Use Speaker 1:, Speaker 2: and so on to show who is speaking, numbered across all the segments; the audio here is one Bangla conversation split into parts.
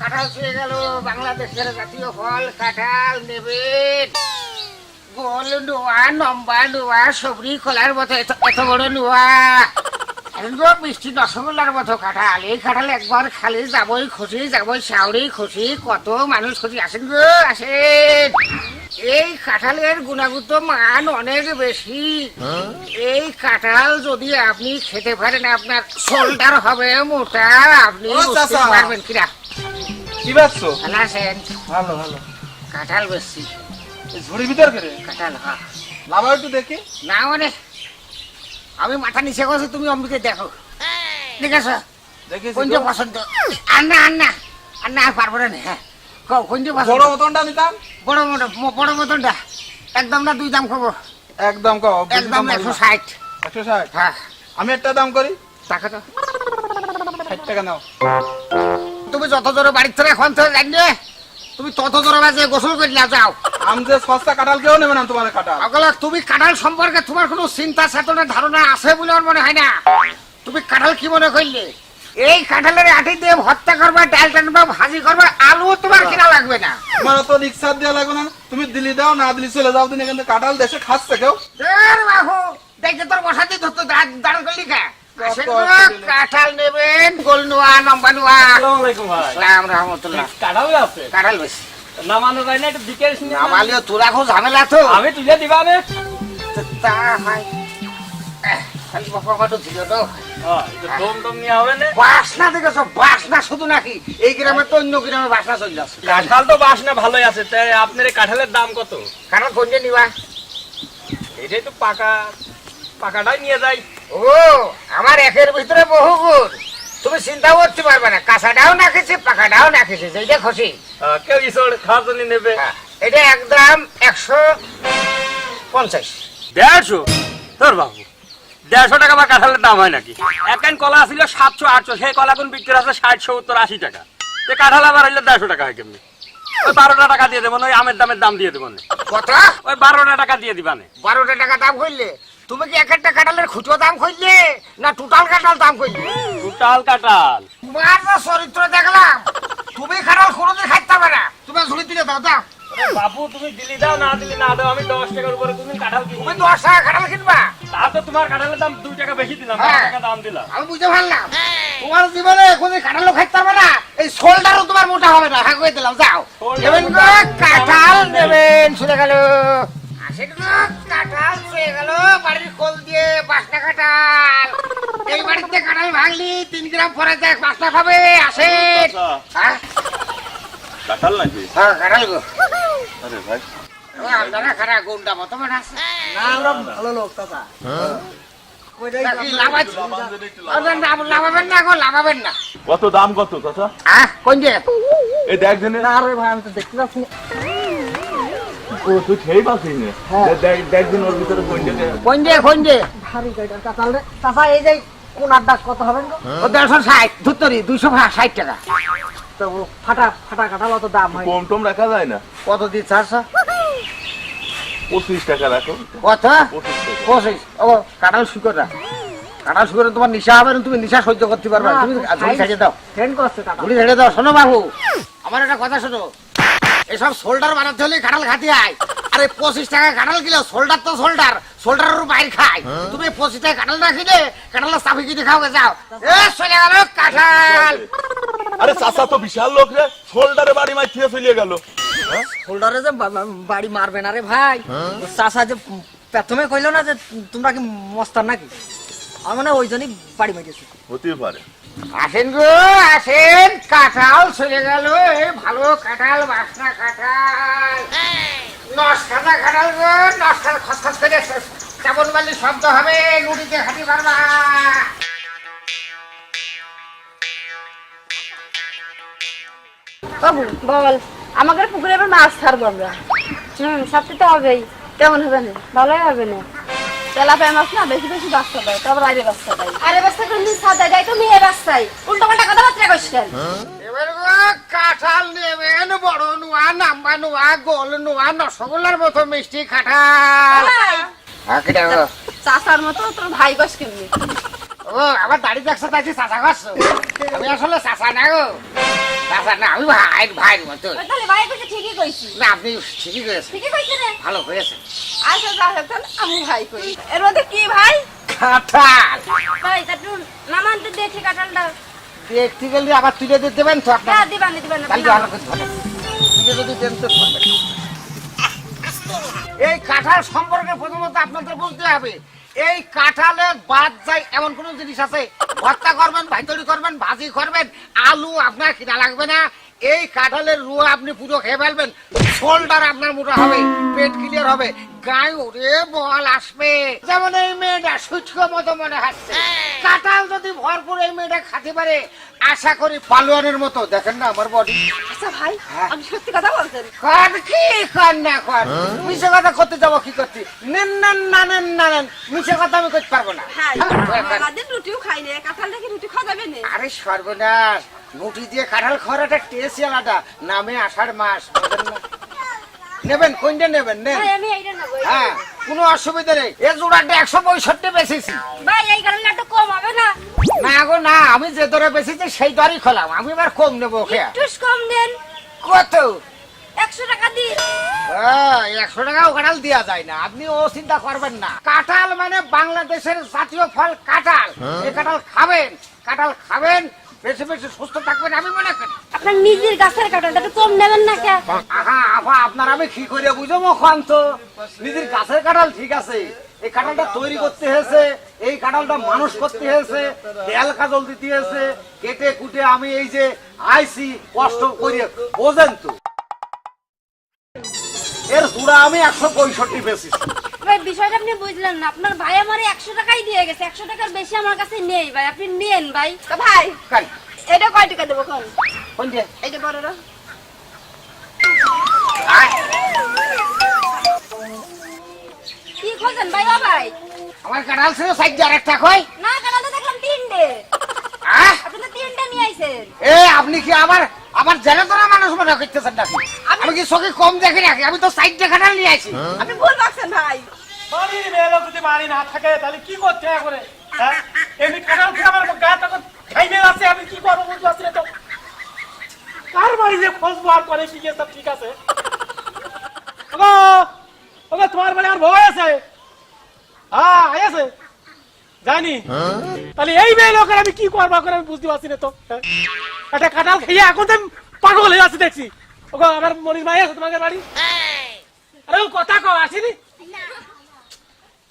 Speaker 1: কাঁঠাল পেয়ে গেল, বাংলাদেশের জাতীয় ফল কাঁঠাল নেবেন। গোল নোয়া, লম্বা নোয়া, সবরি খোলার মতো এত বড় নোয়া, মিষ্টি রসগোল্লার মতো কাঁঠাল। এই কাঁঠাল একবার খালি যাবই খুশি, যাবই শাওরি খুশি, কত মানুষ খুশি। আসেন গো আসেন। এই কাঁঠালের গুণাগত মান অনেক বেশি। এই কাঁঠাল যদি আপনি খেতে পারেন আপনার শোল্ডার হবে মোটা, আপনি বুঝতে পারবেন। কিরা
Speaker 2: কি বেচছো?
Speaker 1: ভালো আছেন?
Speaker 2: ভালো ভালো।
Speaker 1: কাঁঠাল বেশি
Speaker 2: ঝুড়ির ভিতর করে
Speaker 1: কাঁঠাল। হ্যাঁ
Speaker 2: লাভা একটু দেখি।
Speaker 1: না মানে আমি মাথা নিচে করছি, তুমি অমৃতে দেখো। ঠিক আছে
Speaker 2: দেখেছি
Speaker 1: কোনটা পছন্দ? আর না আর পারবো না। হ্যাঁ কোনটা পছন্দ?
Speaker 2: বড় মতনটা নিতাম।
Speaker 1: বড় মতনটা একদম না, দুই দাম খাবো।
Speaker 2: একদম কও।
Speaker 1: একদম 160।
Speaker 2: 160?
Speaker 1: হ্যাঁ
Speaker 2: আমি একটা দাম করি।
Speaker 1: টাকা তো
Speaker 2: 60 টাকা নাও।
Speaker 1: তুমি যত জোরে বাড়ির থেকে এখন থেকে জানলে তুমি তত জোরে বাজে গোসল করে না যাও।
Speaker 2: আমি যে সস্তা কাঁঠাল কেউ নেবে না তোমার কাঁঠাল।
Speaker 1: আগলা তুমি কাঁঠাল সম্পর্কে তোমার কোনো চিন্তা চেতনা ধারণা আছে বলে আমার মনে হয় না। তুমি কাঁঠাল কি মনে করলে? এই কাঁঠালের আটি দিয়ে ভর্তা করবা, ডাল টানবা, ভাজি করবা, আলু তোমার কিনা লাগবে না।
Speaker 2: তোমার তো রিক্সা দেওয়া লাগবে না, তুমি দিলি দাও, না দিলি চলে যাও। তুমি কিন্তু কাঁঠাল দেশে খাচ্ছে কেউ।
Speaker 1: বাহু দেখে তোর বসাতে ধরতো দাঁড় করলি কা? কাঁঠাল নেবেন, গোল নোয়া, লম্বা নোয়া।
Speaker 3: আসসালামু আলাইকুম ভাই।
Speaker 1: সালাম রাহমাতুল্লাহ।
Speaker 3: কাঁঠাল আছে?
Speaker 1: কাঁঠাল বেশি
Speaker 3: নামানো যায় না, একটু দিকে এসে নিয়ে নাও।
Speaker 1: আমালিও তোরা খুব ঝামেলা তো।
Speaker 3: আমি তুলে দিবা নে।
Speaker 1: তা হয় খালি বাবা তো ছিল তো।
Speaker 3: দম দম নিয়ে হবে না।
Speaker 1: বাসনা দেখেছো? বাসনা শুধু নাকি এই গ্রামে তো অন্য গ্রামে বাসনা চলে যাচ্ছে।
Speaker 3: কাঁঠাল তো বাসনা ভালোই আছে, তাই আপনার এই কাঁঠালের দাম কত?
Speaker 1: কাঁঠাল কোনটা নিবা?
Speaker 3: এটাই তো পাকাটাই নিয়ে যাই।
Speaker 1: ও আমার একের ভিতরে বহু গুণ, তুমি চিন্তা করতে পারবে না। কাঁচাটাও নাকেছে, পাকাটাও নাকেছে, যেটা খুশি।
Speaker 3: কেউ ইসড় খাওয়ার জন্য নেবে।
Speaker 1: এটা একদম 150।
Speaker 3: 150? তোর বাবু 150 টাকা বা কাঁঠালের দাম হয় নাকি? একখান কলা ছিল 700-800, সেই কলা কোন বিক্রি আছে 60-70-80 টাকা। তো কাঁঠাল আবার হইলে 150 টাকা হয় কেমনি? ওই 12টা টাকা দিয়ে দেবো, ওই আমের দাম দিয়ে দেবো।
Speaker 1: কত?
Speaker 3: ওই 12টা টাকা দিয়ে দিবা।
Speaker 1: 12টা টাকা দাম করলে তুমি কি এক একটা কাঁঠালের খুচরো দাম করলে না টোটাল কাঁঠাল দাম করলে?
Speaker 3: টোটাল কাঁঠাল।
Speaker 1: তোমার যা চরিত্র দেখলাম, তুমি কাঁঠাল কোনোদিন খাইতে পারবে না। তুমি ঝুড়ি দিলে দাও দাও।
Speaker 3: বাবু তুমি দিলি দাও, না দিলি না দাও, আমি 10 টাকার উপরে তুমি কাঁঠাল কিনবো।
Speaker 1: তুমি 10 টাকা কাঁঠাল কিনবা?
Speaker 3: তা তো তোমার কাঁঠালের দাম 2 টাকা বেশি দিলাম, 10 টাকা দাম দিলাম।
Speaker 1: আমি বুঝতে পারলাম তোমার জীবনে কোনোদিন কাঁঠালও খাইতে পারবে না, এই শোল্ডারও তোমার মোটা হবে না। হ্যাঁ করে দিলাম, যাও নেবেন গো কাঁঠাল নেবেন। শুনে গেল আসেন গো কাঁঠাল শুয়ে গেল, বাড়ির কোল দিয়ে বাসনা কাঁঠাল। এই বাড়িতে কাঁঠাল ভাঙলি 3 গ্রাম পরে দেখ বাসনা খাবে। আসেন। হ্যাঁ
Speaker 2: কাঁঠাল নাকি?
Speaker 1: হ্যাঁ কাঁঠাল গো।
Speaker 2: আরে ভাই
Speaker 1: আপনারা খারাপ গুন্ডা মতো মানে আছে
Speaker 4: না, আমরা ভালো লোক চাচা।
Speaker 1: লাভাবেন না গো, লাভাবেন না।
Speaker 5: কত দাম কত চাচা?
Speaker 1: কোন যে
Speaker 5: এই দেখ দিনে
Speaker 4: না রে ভাই, আমি তো দেখতে পাচ্ছি না।
Speaker 5: তুই খেয়ে পাচ্ছিস না। দেখ দিন ওর ভিতরে
Speaker 1: কোন যে
Speaker 4: ভারী গাড়িটা চাচা রে। চাচা এই যে কোনার দাগ কত হবে গো?
Speaker 1: ও 160 ধুত্তরি 260 টাকা।
Speaker 4: তো ফাটা কাঁঠাল অত দাম হয়।
Speaker 5: কম টম রাখা যায় না।
Speaker 1: কত দিন 400?
Speaker 5: 25 টাকা রাখো।
Speaker 1: কত?
Speaker 5: 25 টাকা।
Speaker 1: 25। ও কাঁঠাল শুকর না, কাঁঠাল শুকরে তোমার নিশা হবে না, তুমি নিশা সহ্য করতে পারবে না। তুমি ঝুড়ি ছেড়ে দাও,
Speaker 4: ট্রেন করছে কাঁঠাল।
Speaker 1: ঝুড়ি ছেড়ে দাও। শোনো বাবু, আমার একটা কথা শোনো, এসব শোল্ডার বানাতে হলে কাঁঠাল খাতে হয়। আরে 25 টাকা কাঁঠাল কিলো, শোল্ডার তো শোল্ডারের বাইরে খায়। তুমি 25 টাকা কাঁঠাল না কিনে কাঁঠালের চাপি কিনে খাও যাও। এ চলে গেল কাঁঠাল।
Speaker 5: আরে চাচা তো বিশাল লোক রে, শোল্ডারে বাড়ি মার থেকে চলে গেল।
Speaker 4: হোল্ডারে যে বাড়ি মারবে না রে ভাই। চাচা যে প্রথমে কইলো না যে তোমরা কি মস্তান নাকি, আমার মানে ওই জন্যই বাড়ি মেরেছি।
Speaker 5: হতে পারে।
Speaker 1: আসেন গো আসেন, কাঁঠাল চলে গেল। ভালো কাঁঠাল, বাসনা কাঁঠাল, নস্কাটা কাঁঠাল গো। নস্কার খসখস করে কেমন বালি শব্দ হবে, লুটিতে খাটি পারবা।
Speaker 6: বাবু বল, আমাদের পুকুরে এবার মাছ ছাড়বো আমরা। সবটি তো হবেই। কেমন হবে না? ভালোই হবে না। তেলাপিয়া মাছ না বেশি বেশি বাচ্চা দেয়, তারপর আরে বাচ্চা দেয়। আরে বাচ্চা করলে সাদা দেয়, তো মেয়ে বাচ্চাই উল্টো পাল্টা কথাবার্তা কইস কেন?
Speaker 1: এবার গো কাঁঠাল নেবেন, বড় নোয়া, নাম্বা নোয়া, গোল নোয়া, রসগোল্লার মতো মিষ্টি কাঁঠাল।
Speaker 6: চাচার মতো তোর ভাই কস কেমনি?
Speaker 1: ও আমার দাড়ি দেখছো তাই চাচা করছো? আমি আসলে চাচা না গো। চাচা না আমি ভাইয়ের মতো
Speaker 6: ওই তাহলে ভাই কইছে ঠিকই কইছি।
Speaker 1: না আপনি ঠিকই করেছেন,
Speaker 6: ঠিকই কইছে রে।
Speaker 1: ভালো করেছেন।
Speaker 6: আচ্ছা যাও তাহলে আমি ভাই কই। এর মধ্যে কি ভাই?
Speaker 1: কাঁঠাল
Speaker 6: ভাই একটু নামান তো দেখি কাঁঠালটা।
Speaker 1: দেখতে গেলে আবার তুলে দিতে দেবেন তো আপনার,
Speaker 6: না দিবানি দিবানি।
Speaker 1: তাহলে ভালো করে ধরেন। তুলে যদি দেন তো ধরবেন। এই কাঁঠাল সম্পর্কে প্রথমত আপনাদের বুঝতে হবে, এই কাঁঠালে বাদ যায় এমন কোন জিনিস আছে? ভর্তা করবেন, ভাইতরি করবেন, ভাজি করবেন, আলু আপনার কিনা লাগবে না। এই কাঁঠালের রুয়া আপনি পুরো খেয়ে ফেলবেন, শোল্ডার আপনার মোটা হবে, পেট ক্লিয়ার হবে, গায়ে ওরে বল আসবে। যেমন এই মেয়েটা সুচকো মতো মনে হচ্ছে, কাঁঠাল যদি ভরপুর এই মেয়েটা খেতে পারে, আশা করি পালোয়ানের মতো। দেখেন না আমার বডি।
Speaker 6: আচ্ছা ভাই
Speaker 1: হ্যাঁ।
Speaker 6: আমি সত্যি কথা বলছেন।
Speaker 1: কর কি কর না কর, মিশে কথা করতে যাবো কি করতে? নেন নেন না নেন না নেন, মিশে কথা আমি করতে পারবো না।
Speaker 6: হ্যাঁ
Speaker 1: হ্যাঁ,
Speaker 6: আমাদের রুটিও খাই না, কাঁঠালটা কি রুটি খাওয়া যাবে না?
Speaker 1: আরে সর্বনাশ, মুঠি দিয়ে কাঁঠাল খাওয়ার একটা টেস্ট আলাদা। নামে আষাঢ় মাস, বুঝলেন না? নেবেন কোনটা নেবেন নেন।
Speaker 6: ভাই আমি এইটা নেবো।
Speaker 1: হ্যাঁ কোনো অসুবিধা নেই, এ জোড়াটা 165 বেচেছি।
Speaker 6: ভাই এই কারণে একটু কম হবে না?
Speaker 1: না গো না, আমি যে দরে বেচেছি সেই দরই খোলাম, আমি এবার কম নেবো। খেয়া
Speaker 6: একটু কম দেন।
Speaker 1: কত?
Speaker 6: 100 টাকা দিন।
Speaker 1: 100 টাকাও কাঁঠাল দেওয়া যায় না, আপনি ও চিন্তা করবেন না। কাঁঠাল মানে বাংলাদেশের জাতীয় ফল কাঁঠাল। এই কাঁঠাল খাবেন, কাঁঠাল খাবেন, বেশি বেশি সুস্থ থাকবেন আমি মনে করি।
Speaker 6: আপনার নিজের গাছের কাঁঠালটা একটু কম নেবেন না কে?
Speaker 1: আহা আপা, আপনার আমি কি করে বুঝবো খান তো? নিজের গাছের কাঁঠাল ঠিক আছে, এই কাঁঠালটা তৈরি করতে হয়েছে, এই কাঁঠালটা মানুষ করতে হয়েছে, তেল কাজল দিতে হয়েছে, কেটে কুটে আমি এই যে আইছি কষ্ট করে, বোঝেন তো? এর জোড়া আমি 165 বেচেছি।
Speaker 6: ভাই বিষয়টা আপনি বুঝলেন না, আপনার ভাই আমারে 100 টাকাই দিয়ে গেছে, 100 টাকার বেশি আমার কাছে নেই ভাই, আপনি নেন ভাই। তো ভাই
Speaker 1: কাই
Speaker 6: এটা কয় টাকা দেবো কোন?
Speaker 1: কোন যে
Speaker 6: এইটা বড়রা
Speaker 1: আয়,
Speaker 6: কি খোঁজেন ভাই? ও ভাই
Speaker 1: আমার কাঁঠাল ছিল সাইড আর একটা কই।
Speaker 6: না কাঁঠাল তো দেখলাম 3টে,
Speaker 1: আহ
Speaker 6: আপনি তো 3টে নিয়ে আইছেন।
Speaker 1: এ আপনি কি আমার জেলে তোরা মানুষ মনে করতেছেন নাকি? আমি কি চোখে কম দেখি নাকি? আমি তো সাইডে কাঁঠাল নিয়ে আইছি।
Speaker 6: আপনি ভুল ভাবছেন ভাই।
Speaker 7: বাড়ির মেয়ে লোক যদি বাড়ি না থাকে তাহলে কি করতে হয় করে? হ্যাঁ এমনি কাঁঠাল খেয়ে আমার গা তখন খাইবে আছে, আমি কি করবো বুঝতে পারছি না তো। কার বাড়ি যে খোঁজবো আর পরে কি সব ঠিক আছে? ওগো ওগো তোমার বাড়ি আমার বউ আছে? হ্যাঁ আছে জানি। তাহলে এই মেয়ে লোকের আমি কি করবো করে আমি বুঝতে পারছি না তো। হ্যাঁ? একটা কাঁঠাল খেয়ে এখন তো আমি পাগল হয়ে যাচ্ছে দেখছি। ওগো আমার মনির ভাই আছে তোমাদের বাড়ি? আরে ও কথা কও আসেনি?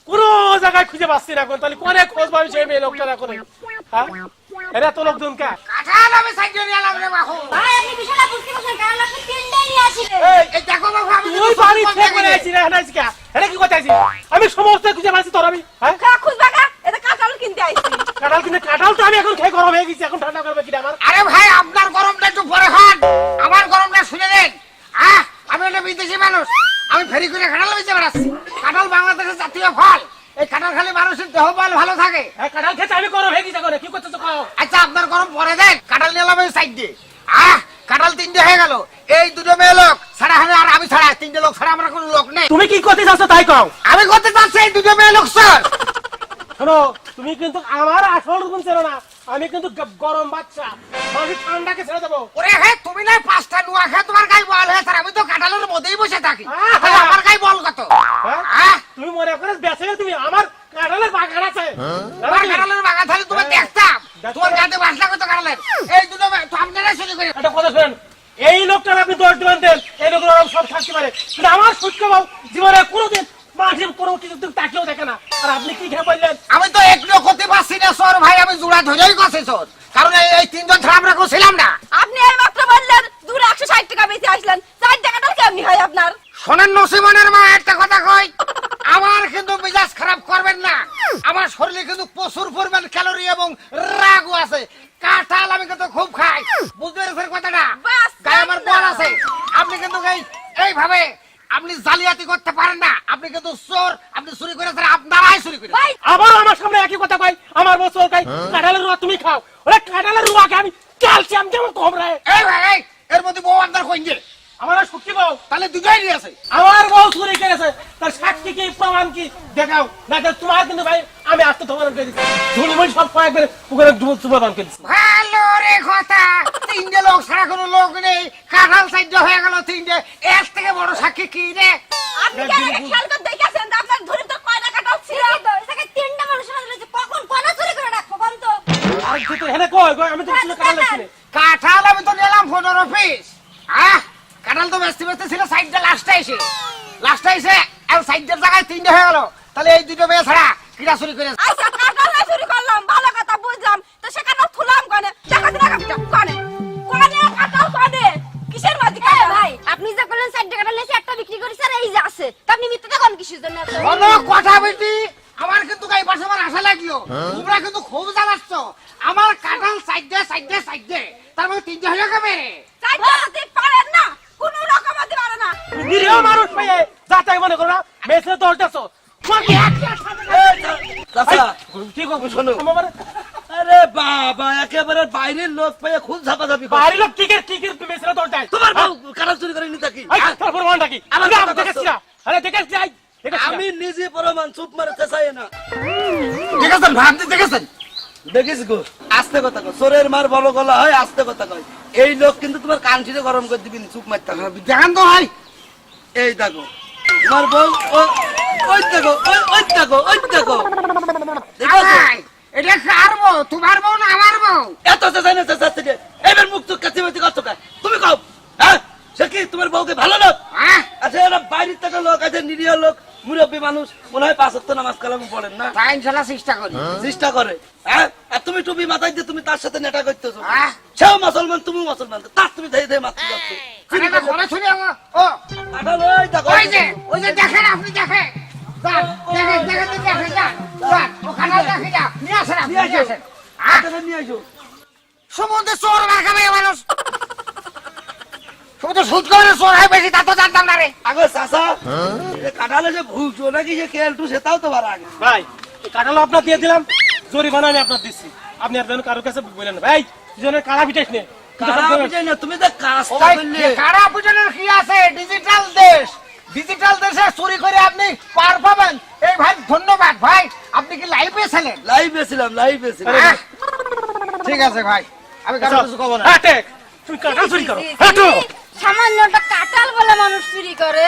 Speaker 7: কোন জায়গায় খুঁজে পাচ্ছি না এখন, তাহলে কোনে খোঁজ পাবি সেই মেয়ে লোকটা এখন? হ্যাঁ এরা তো লোকজন কে?
Speaker 1: কাঁঠাল আমি সাইডে নিয়ে এলাম রে বাবু।
Speaker 6: ভাই আপনি বিষয়টা বুঝতে পারছেন, কারণ আপনি 3টাই নিয়ে আসিলেন।
Speaker 1: এই দেখো বাবু, আমি
Speaker 7: তুই বাড়ি থেকে করে আইছিস রে, হানাইছিস কে? এটা কি কথা আইছিস? আমি সমস্ত খুঁজে পাচ্ছি তোর আমি। হ্যাঁ
Speaker 6: খা খুঁজবা কা? এটা কাঁঠাল কিনতে আইছি।
Speaker 7: কাঁঠাল কিনে কাঁঠাল তো আমি এখন খেয়ে গরম হয়ে গেছি, এখন ঠান্ডা করবে কি আমার?
Speaker 1: আরে ভাই আপনার গরমটা একটু পরে খান, আমার গরমটা শুনে দেন। আমি একটা বিদেশি মানুষ, আমি ফেরি করে কাঁঠাল বেচে বেড়াচ্ছি। কাঁঠাল বাংলাদেশের জাতীয় ফল, এই কাঁঠাল খালি মানুষের দেহ বল ভালো থাকে।
Speaker 7: হ্যাঁ কাঁঠাল খেতে আমি গরম হয়ে গেছি এখন, কি করতেছ কও?
Speaker 1: আচ্ছা আপনার গরম পরে দেন, কাঁঠাল নিয়ে এলাম ওই সাইড দিয়ে। কাঁঠাল 3টে হয়ে গেল, এই 2টো মেয়ে লোক ছাড়া হলে আর আমি ছাড়া 3টে লোক ছাড়া আমরা কোনো লোক নেই।
Speaker 7: তুমি কি করতে চাচ্ছ তাই কও?
Speaker 1: আমি করতে চাচ্ছি এই 2টো মেয়ে লোক স্যার।
Speaker 7: শোনো তুমি কিন্তু আমার আসল গুণ ছিল না, আমি কিন্তু গরম বাচ্চা, মানুষ ঠান্ডাকে ছেড়ে দেবো।
Speaker 1: ওরে হ্যাঁ তুমি না 5টা নুয়া খেয়ে তোমার গায়ে বল হয়ে স্যার, আমি তো কাঁঠালের মধ্যেই বসে থাকি,
Speaker 7: আহা!
Speaker 1: তাহলে আমার গায়ে বল কত?
Speaker 7: হ্যাঁ? তুমি মনে করে বেঁচে গেলে তুমি আমার কাঁঠালের বাগান আছে।
Speaker 1: তোমার কাঁঠালের বাগান থাকলে তোমার দেখতাম, তোমার গাতে বাসলা কত কাঁঠালের। এই 2টো তো আপনারা শুরু করে
Speaker 7: একটা কথা শোনেন, এই লোকটার আপনি দোষ দিবেন দেন, এই লোকের ওরকম সব থাকতে পারে, কিন্তু আমার সূর্য বাবু জীবনে কোনোদিন মাঠে কোনো কিছু তাকিয়েও দেখে না। আর আপনি কি খেয়ে বললেন?
Speaker 1: আমি তো একটু করতে পারছি না সর ভাই, আমি জোড়া ধরেই গেছে সর, কারণ এই 3জন ছাড়া আমরা কেউ ছিলাম না।
Speaker 6: আপনি এই মাত্র বললেন দূরে 160 টাকা বেশি আসলেন, 4 টাকাটার কেমনি হয় আপনার?
Speaker 1: শোনেন নসিমনের মা একটা কথা কই, আমার কিন্তু মেজাজ খারাপ করবেন না, আমার শরীরে কিন্তু প্রচুর পরিমাণ ক্যালোরি এবং রাগও আছে। কাঁঠাল আমি কিন্তু খুব খাই, বুঝতে পেরেছেন কথাটা?
Speaker 6: বাস,
Speaker 1: গায়ে আমার বল আছে। আপনি কিন্তু এইভাবে আপনি জালিয়াতি করতে পারেন না, আপনি কিন্তু চোর, আপনি চুরি করেছেন, আপনারাই চুরি করেছেন।
Speaker 6: ভাই
Speaker 7: আবার আমার সামনে একই কথা কই, আমার বছর খাই কাঁঠালের রুয়া তুমি খাও, ওরে কাঁঠালের রুয়াকে আমি ক্যালসিয়াম যেমন কম রায়।
Speaker 1: এই ভাই এই, এর মধ্যে বউ আপনার কই যে?
Speaker 7: আমার সুখী বউ,
Speaker 1: তাহলে দুটোই নিয়ে আছে।
Speaker 7: আমার বউ চুরি করেছে, তার সাক্ষী কি প্রমাণ কি দেখাও, না তোমার কিন্তু ভাই আমি আজকে তোমার করে দিচ্ছি ধুলি মই সব কয়েকবার পুকুরে ডুবো চুবাদান করে দিচ্ছি
Speaker 1: ভালো রে কথা, তিনটে লোক ছাড়া কোনো লোক নেই, কাঁঠাল সাইড হয়ে গেল তিনটে, এর থেকে বড় সাক্ষী কি রে?
Speaker 6: আপনি কি আগে খেয়াল করে দেখেছেন যে আপনার ধরে তো কয়টা কাটাল ছিল তো এটাকে তিনটা মানুষ আসলে যে কখন কোনা চুরি করে রাখবো বন্ধ।
Speaker 7: আর তুই তো হেনে কই কই আমি তো ছিল কাটাল ছিল
Speaker 1: কাঁঠাল আমি তো নিলাম 15 পিস। কাঁঠাল তো বেশি বেশি ছিল সাইডটা লাস্টে এসে আর সাইডের জায়গায় তিনটে হয়ে গেল, তাহলে এই দুটো মেয়ে ছাড়া কিরা চুরি করে?
Speaker 6: আচ্ছা কাটাল না চুরি করলাম ভালো কথা বুঝলাম, তো সে কাটাল খুলাম কোনে দেখা দিনা কোনে কোনে কাটাল কোনে কিসের মাঝে কাটাল? ভাই আপনি যা করলেন 60 টাকা লেছে একটা বিক্রি করেছে আর এই যে আছে, তা আপনি মিথ্যা কোন কিসের জন্য?
Speaker 1: কোনো কথা বলতি আমার কিন্তু এই পাশে আমার আশা লাগলো, তোমরা কিন্তু খুব জ্বালাচ্ছ। আমার কাঁঠাল সাইডে তার মানে তিনটে হয়ে যাবে।
Speaker 6: চাইতে হতে পারেন না কোন রকম হতে পারে না।
Speaker 7: নিরীহ মানুষ পেয়ে যাতাই মনে করো না মেসে তো উল্টাছো
Speaker 8: চাচা
Speaker 7: কি করবো
Speaker 8: শোনো।
Speaker 7: আমার
Speaker 8: আরে বাবা একেবারে বাইরের লোক পেয়ে খুব ঝাপাঝাপি করে।
Speaker 7: বাইরে লোক টিকের মেসে তো উল্টাই
Speaker 8: তোমার বউ কাটা চুরি করে নিতে কি?
Speaker 7: তার প্রমাণটা কি?
Speaker 8: আমার
Speaker 7: আমি
Speaker 8: কথা
Speaker 7: দেখেছি না, আরে দেখেছি
Speaker 8: আমি নিজে প্রমাণ চুপ মারতে চাই না।
Speaker 2: দেখেছেন ভাব দেখেছেন?
Speaker 8: দেখিস গো আস্তে কথা কয়, চোরের মার বড় গলা হয়, আস্তে কথা কয়। এই লোক কিন্তু তোমার কান ছিঁড়ে গরম করে দিবি, চুপ মারতে হবে।
Speaker 2: দেখান তো ভাই।
Speaker 8: এই দেখো তোমার বউ ওই দেখো ওই দেখো দেখেছো?
Speaker 1: ভাই, এটা কার বউ? তোমার বউ না আমার বউ?
Speaker 8: এত চেঁচাই না চেঁচাচ্ছি রে। এবার মুখ চুপ কাছে বেঁচে কষ্ট খায় তুমি কও। হ্যাঁ সে কি তোমার বউকে ভালো লোক?
Speaker 1: হ্যাঁ,
Speaker 8: আচ্ছা এরা বাইরের থেকে লোক আছে, নিরীহ লোক, মুরব্বী মানুষ, মনে হয় 5 ওয়াক্ত নামাজ কালাম পড়েন না,
Speaker 1: টাইম চলা চেষ্টা করি।
Speaker 8: চেষ্টা করে। হ্যাঁ আর তুমি টুপি মাথায় দিয়ে তুমি তার সাথে নেটা করতেছো।
Speaker 1: হ্যাঁ।
Speaker 8: সেও মুসলমান তুমি মুসলমান, তার তুমি ধেয়ে ধেয়ে মারতে যাচ্ছ।
Speaker 1: এটা ঘরে শুনে ও
Speaker 8: আঠালো, ওই দেখো,
Speaker 1: ওই যে দেখেন, আপনি দেখেন, যান, দেখেন, যান, ও কাঁঠাল দেখে যা, নিয়ে আসেন আপনি, নিয়ে আসেন।
Speaker 8: আঠালো নিয়ে আসো।
Speaker 1: সমুদ্রে চোর মার্কা মেয়ে মানুষ, সমুদ্রে সুদ করে চোর হয় বেশি, তা তো জানতাম না রে।
Speaker 8: আগে চাচা কাটালে যে ভুলছো নাকি যে কেলটু সেটাও তো ভালো আগে।
Speaker 7: ভাই এই কাটালো আপনার দিয়ে দিলাম, জরিমানা আমি আপনার দিচ্ছি, আপনি আর যেন কারোর কাছে বলেন না। ভাই দুজনের কারা পিটাইস নে
Speaker 8: কারা পিটাই না, তুমি তো
Speaker 1: ও
Speaker 8: কাজটা
Speaker 1: ভাই,
Speaker 8: করলে।
Speaker 1: কারা পিছনের কি আছে? ডিজিটাল দেশ, ডিজিটাল দেশে চুরি করে আপনি পার পাবেন। এই ভাই ধন্যবাদ ভাই, আপনি কি লাইভে ছিলেন?
Speaker 8: লাইভে ছিলাম, লাইভে ছিলাম।
Speaker 1: আহ, ঠিক আছে ভাই, আমি কারো কিছু কব না।
Speaker 7: হ্যাঁ, ঠিক। তুমি কাটাল চুরি করো, হ্যাঁ, তো।
Speaker 6: সামান্য একটা কাটাল বলে মানুষ চুরি করে।